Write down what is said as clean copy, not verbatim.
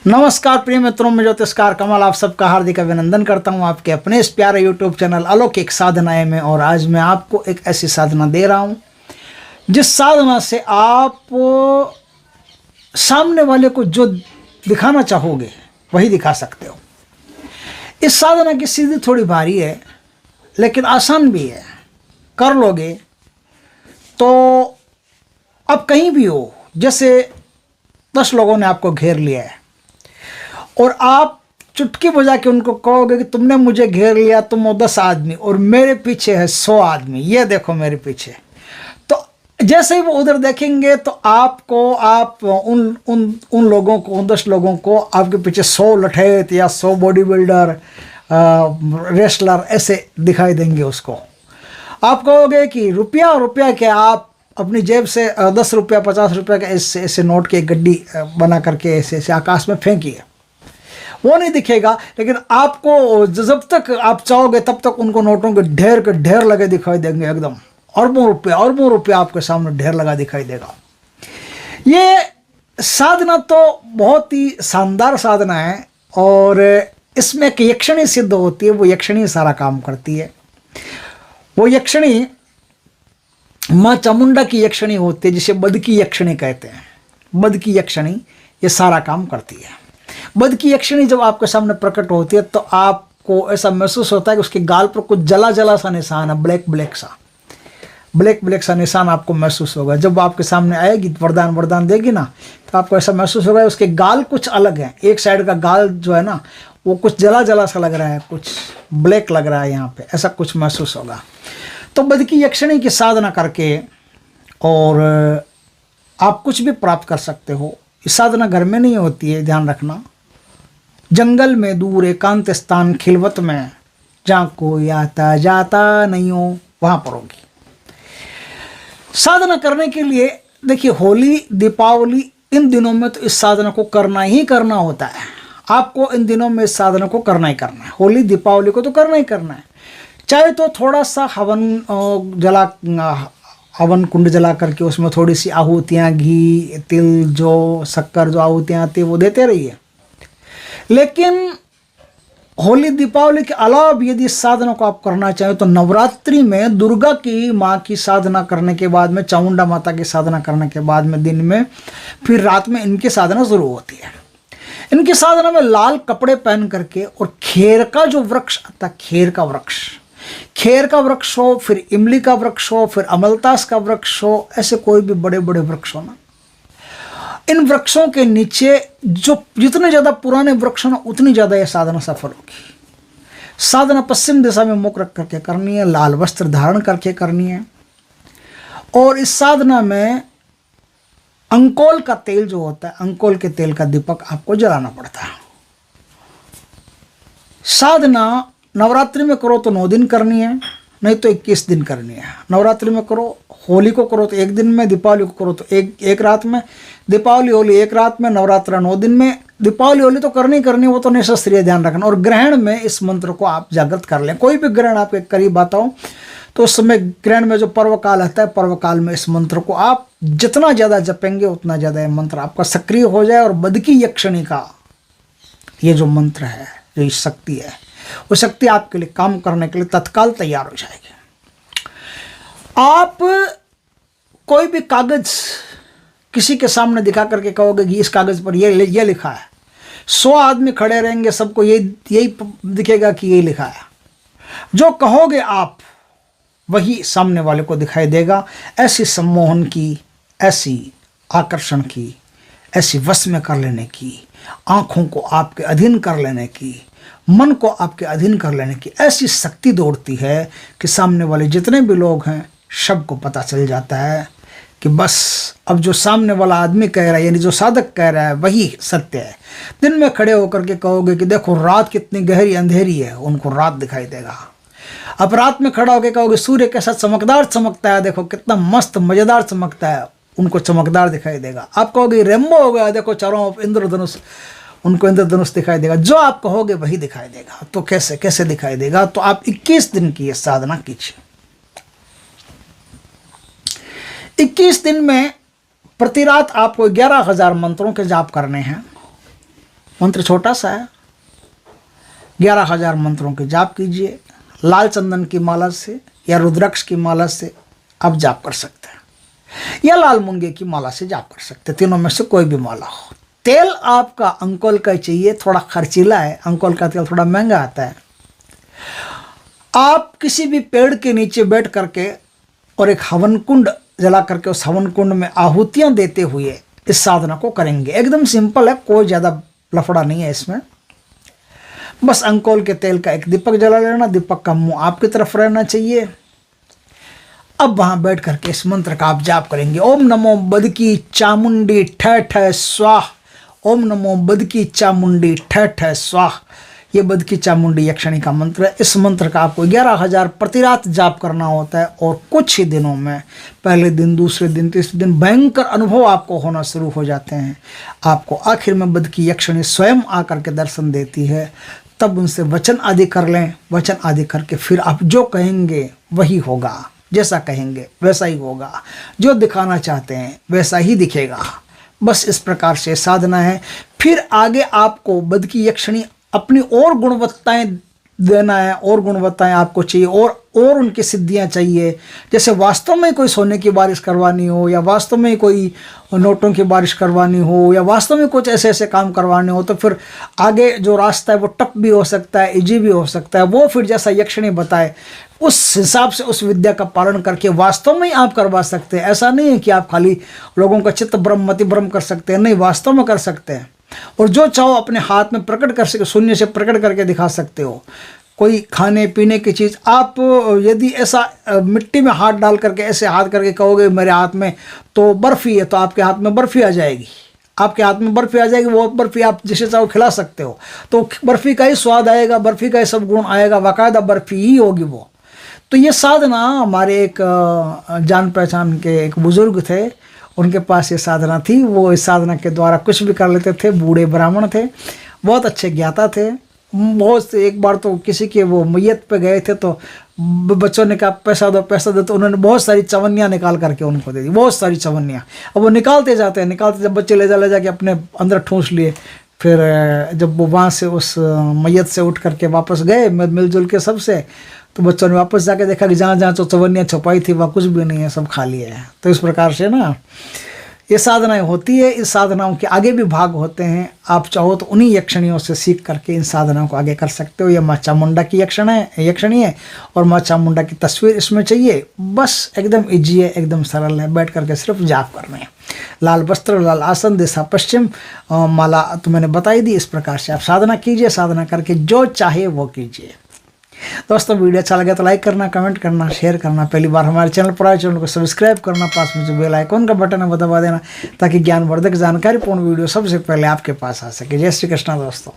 नमस्कार प्रिय मित्रों, मैं ज्योतिषकार कमल आप सबका हार्दिक अभिनंदन करता हूं आपके अपने इस प्यारे यूट्यूब चैनल अलौकिक साधनाएं में। और आज मैं आपको एक ऐसी साधना दे रहा हूं जिस साधना से आप सामने वाले को जो दिखाना चाहोगे वही दिखा सकते हो। इस साधना की सीधी थोड़ी भारी है लेकिन आसान भी है। कर लोगे तो अब कहीं भी हो, जैसे 10 लोगों ने आपको घेर लिया है और आप चुटकी बजा के उनको कहोगे कि तुमने मुझे घेर लिया, तुम हो 10 आदमी और मेरे पीछे है 100 आदमी, ये देखो मेरे पीछे। तो जैसे ही वो उधर देखेंगे तो आपको आप उन लोगों को, उन 10 लोगों को आपके पीछे 100 लठैत या 100 बॉडी बिल्डर, रेसलर ऐसे दिखाई देंगे। उसको आप कहोगे कि रुपया रुपया क्या, आप अपनी जेब से 10 रुपया 50 रुपया का ऐसे नोट की एक गड्डी बना करके ऐसे आकाश में फेंकिए। वो नहीं दिखेगा, लेकिन आपको जब तक आप चाहोगे तब तक उनको नोटों के ढेर लगे दिखाई देंगे। एकदम अरबों रुपया आपके सामने ढेर लगा दिखाई देगा। ये साधना तो बहुत ही शानदार साधना है और इसमें एक यक्षिणी सिद्ध होती है। वो यक्षिणी सारा काम करती है। वो यक्षिणी माँ चामुंडा की यक्षिणी होती है, जिसे बद की यक्षिणी कहते हैं। बद की यक्षिणी ये सारा काम करती है। बद की यक्षिणी जब आपके सामने प्रकट होती है तो आपको ऐसा महसूस होता है कि उसके गाल पर कुछ जला सा निशान है, ब्लैक सा निशान आपको महसूस होगा। जब आपके सामने आएगी वरदान देगी ना, तो आपको ऐसा महसूस होगा उसके गाल कुछ अलग है। एक साइड का गाल जो है ना, वो कुछ जला सा लग रहा है, कुछ ब्लैक लग रहा है यहाँ पे, ऐसा कुछ महसूस होगा। तो बद की यक्षिणी की साधना करके और आप कुछ भी प्राप्त कर सकते हो। इस साधना घर में नहीं होती है, ध्यान रखना। जंगल में दूर एकांत स्थान खिलवत में, जहाँ कोई आता जाता नहीं हो, वहाँ पर होगी। साधना करने के लिए देखिए, होली दीपावली इन दिनों में तो इस साधना को करना ही करना होता है। आपको इन दिनों में इस साधना को करना ही करना है। होली दीपावली को तो करना ही करना है। चाहे तो थोड़ा सा हवन कुंड जला करके उसमें थोड़ी सी आहुतियाँ, घी तिल जो शक्कर जो आहुतियाँ आती है वो देते रहिए। लेकिन होली दीपावली के अलावा भी यदि इस साधना को आप करना चाहें तो नवरात्रि में दुर्गा की माँ की साधना करने के बाद में, चामुंडा माता की साधना करने के बाद में, दिन में फिर रात में इनकी साधना शुरू होती है। इनकी साधना में लाल कपड़े पहन करके और खेर का जो वृक्ष आता है, खेर का वृक्ष हो, फिर इमली का वृक्ष हो, फिर अमलतास का वृक्ष हो, ऐसे कोई भी बड़े बड़े वृक्ष हो ना, इन वृक्षों के नीचे जो जितने ज़्यादा पुराने वृक्ष ना, उतनी ज़्यादा यह साधना सफल होगी। साधना पश्चिम दिशा में मुख रख करके करनी है, लाल वस्त्र धारण करके करनी है। और इस साधना में अंकोल का तेल जो होता है, अंकोल के तेल का दीपक आपको जलाना पड़ता है। साधना नवरात्रि में करो तो 9 दिन करनी है, नहीं तो 21 दिन करनी है। नवरात्रि में करो, होली को करो तो 1 दिन में, दीपावली को करो तो एक रात में, दीपावली होली 1 रात में, नवरात्रा 9 दिन में। दीपावली होली तो करनी वो तो निःशस्त्रीय, ध्यान रखना। और ग्रहण में इस मंत्र को आप जागृत कर लें। कोई भी ग्रहण आपके करीब आता हो तो उस समय ग्रहण में जो पर्व काल आता है, पर्व काल में इस मंत्र को आप जितना ज़्यादा जपेंगे उतना ज़्यादा ये मंत्र आपका सक्रिय हो जाए। और बद की यक्षिणी का ये जो मंत्र है, जो शक्ति है, वो शक्ति आपके लिए काम करने के लिए तत्काल तैयार हो जाएगी। आप कोई भी कागज किसी के सामने दिखा करके कहोगे कि इस कागज पर ये लिखा है, 100 आदमी खड़े रहेंगे, सबको यही दिखेगा कि ये लिखा है। जो कहोगे आप वही सामने वाले को दिखाई देगा। ऐसी सम्मोहन की, ऐसी आकर्षण की, ऐसी वश में कर लेने की, आंखों को आपके अधीन कर लेने की, मन को आपके अधीन कर लेने की ऐसी शक्ति दौड़ती है कि सामने वाले जितने भी लोग हैं सबको पता चल जाता है कि बस अब जो सामने वाला आदमी कह रहा है, यानी जो साधक कह रहा है, वही सत्य है। दिन में खड़े होकर के कहोगे कि देखो रात कितनी गहरी अंधेरी है, उनको रात दिखाई देगा। अब रात में खड़ा होकर कहोगे सूर्य कैसा चमकदार चमकता है, देखो कितना मस्त मज़ेदार चमकता है, उनको चमकदार दिखाई देगा। आप कहोगे रेम्बो हो गया, देखो चारों ओर इंद्रधनुष, उनको इंद्रधनुष दिखाई देगा। जो आप कहोगे वही दिखाई देगा। तो कैसे दिखाई देगा? तो आप 21 दिन की ये साधना कीजिए। 21 दिन में प्रति रात आपको 11,000 मंत्रों के जाप करने हैं। मंत्र छोटा सा है, 11,000 मंत्रों के जाप कीजिए। लाल चंदन की माला से या रुद्राक्ष की माला से आप जाप कर सकते हैं, या लाल मूंगे की माला से जाप कर सकते हैं, तीनों में से कोई भी माला हो। तेल आपका अंकोल का चाहिए, थोड़ा खर्चीला है, अंकोल का तेल थोड़ा महंगा आता है। आप किसी भी पेड़ के नीचे बैठ करके और एक हवन कुंड जला करके उस हवन कुंड में आहुतियां देते हुए इस साधना को करेंगे। एकदम सिंपल है, कोई ज़्यादा लफड़ा नहीं है इसमें। बस अंकोल के तेल का एक दीपक जला लेना, दीपक का मुंह आपकी तरफ रहना चाहिए। अब वहां बैठ करके इस मंत्र का आप जाप करेंगे। ओम नमो बदकी चामुंडी ठ ठ स्वाह, ओम नमो बदकी चामुंडी ठ ठ स्वाह। ये बदकी चामुंडी यक्षिणी का मंत्र है। इस मंत्र का आपको 11,000 प्रति रात जाप करना होता है, और कुछ ही दिनों में, पहले दिन, दूसरे दिन, तीसरे दिन भयंकर अनुभव आपको होना शुरू हो जाते हैं। आपको आखिर में बदकी यक्षिणी स्वयं आकर के दर्शन देती है। तब उनसे वचन आदि कर लें, वचन आदि करके फिर आप जो कहेंगे वही होगा, जैसा कहेंगे वैसा ही होगा, जो दिखाना चाहते हैं वैसा ही दिखेगा। बस इस प्रकार से साधना है। फिर आगे आपको बदकी यक्षिणी अपनी और गुणवत्ताएं देना है, और गुणवत्ताएं आपको चाहिए, और उनकी सिद्धियां चाहिए। जैसे वास्तव में कोई सोने की बारिश करवानी हो, या वास्तव में कोई नोटों की बारिश करवानी हो, या वास्तव में कुछ ऐसे ऐसे काम करवाने हो, तो फिर आगे जो रास्ता है वो टफ भी हो सकता है, इजी भी हो सकता है। वो फिर जैसा यक्षिणी बताए उस हिसाब से उस विद्या का पालन करके वास्तव में ही आप करवा सकते हैं। ऐसा नहीं है कि आप खाली लोगों का चित्त भ्रम, मति भ्रम कर सकते हैं, नहीं, वास्तव में कर सकते हैं। और जो चाहो अपने हाथ में प्रकट कर सके, शून्य से प्रकट करके दिखा सकते हो। कोई खाने पीने की चीज़ आप यदि ऐसा मिट्टी में हाथ डाल करके ऐसे हाथ करके कहोगे मेरे हाथ में तो बर्फ़ी है, तो आपके हाथ में बर्फ़ी आ जाएगी, आपके हाथ में बर्फ़ी आ जाएगी। वो बर्फ़ी आप जिसे चाहो खिला सकते हो, तो बर्फ़ी का ही स्वाद आएगा, बर्फ़ी का ही सब गुण आएगा, बाकायदा बर्फ़ी ही होगी वो। तो ये साधना हमारे एक जान पहचान के एक बुज़ुर्ग थे, उनके पास ये साधना थी। वो इस साधना के द्वारा कुछ भी कर लेते थे। बूढ़े ब्राह्मण थे, बहुत अच्छे ज्ञाता थे। बहुत एक बार तो किसी के वो मैयत पे गए थे, तो बच्चों ने कहा पैसा दो पैसा दो, तो उन्होंने बहुत सारी चवन्नियाँ निकाल करके उनको दे दी, बहुत सारी चवन्नियाँ। अब वो निकालते जाते हैं, निकालते, जब बच्चे ले जाके अपने अंदर ठूंस लिए। फिर जब वो वहाँ से उस मैयत से उठ करके वापस गए मिलजुल के सबसे, तो बच्चों ने वापस जाके देखा कि जहाँ जहाँ चवन्नियाँ छुपाई थी वहाँ कुछ भी नहीं है, सब खाली है। तो इस प्रकार से ना ये साधनाएं होती है। इस साधनाओं के आगे भी भाग होते हैं। आप चाहो तो उन्हीं यक्षिणियों से सीख करके इन साधनाओं को आगे कर सकते हो। ये माँ चामुंडा की यक्षिणी है, और माँ चामुंडा की तस्वीर इसमें चाहिए। बस एकदम ईजी है, एकदम सरल है, बैठ करके सिर्फ जाप करना है। लाल वस्त्र, लाल आसन, दिशा पश्चिम, माला तो मैंने बताई दी। इस प्रकार से आप साधना कीजिए, साधना करके जो चाहे वो कीजिए। दोस्तों वीडियो अच्छा लगे तो लाइक करना, कमेंट करना, शेयर करना। पहली बार हमारे चैनल पर आए, चैनल को सब्सक्राइब करना, पास में जो बेल आइकॉन का बटन है वो दबा देना, ताकि ज्ञानवर्धक जानकारीपूर्ण वीडियो सबसे पहले आपके पास आ सके। जय श्री कृष्णा दोस्तों।